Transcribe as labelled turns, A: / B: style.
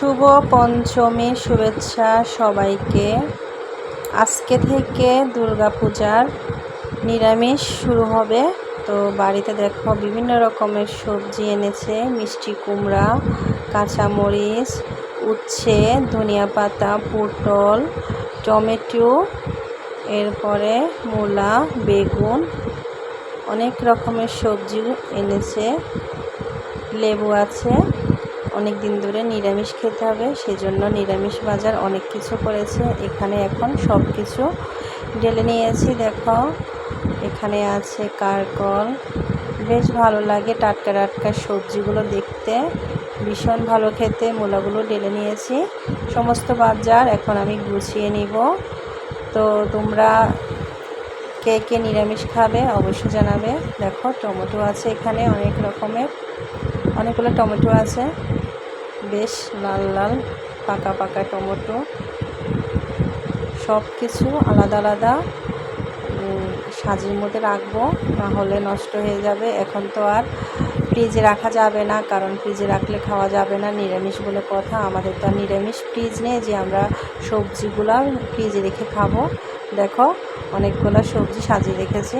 A: শুভ পঞ্চমীর শুভেচ্ছা সবাইকে। আজকে থেকে দুর্গাপূজার নিরামিষ শুরু হবে। তো বাড়িতে দেখো বিভিন্ন রকমের সবজি এনেছে, মিষ্টি কুমড়া, কাঁচামরিচ, উচ্ছে, ধনিয়া পাতা, পটল, টমেটো, এরপরে মূলা, বেগুন, অনেক রকমের সবজি এনেছে। লেবু আছে। অনেক দিন ধরে নিরামিষ খেতে হবে, সেজন্য নিরামিষ বাজার অনেক কিছু করেছে। এখানে এখন সব কিছু ঢেলে নিয়েছি। দেখো এখানে আছে কারকল, বেশ ভালো লাগে টাটকা টাটকা সবজিগুলো দেখতে, ভীষণ ভালো খেতে। মূলাগুলো ঢেলে নিয়েছি। সমস্ত বাজার এখন আমি গুছিয়ে নিব। তো তোমরা কে কে নিরামিষ খাবে অবশ্যই জানাবে। দেখো টমেটো আছে এখানে অনেক রকমের, অনেকগুলো টমেটো আছে, বেশ লাল লাল পাকা পাকা টমেটো। সব কিছু আলাদা আলাদা সাজির মধ্যে রাখবো, না হলে নষ্ট হয়ে যাবে। এখন তো আর ফ্রিজে রাখা যাবে না, কারণ ফ্রিজে রাখলে খাওয়া যাবে না, নিরামিষ বলে কথা। আমাদের তো আর নিরামিষ ফ্রিজ নেই যে আমরা সবজিগুলো ফ্রিজে রেখে খাবো। দেখো অনেকগুলো সবজি সাজিয়ে রেখেছি।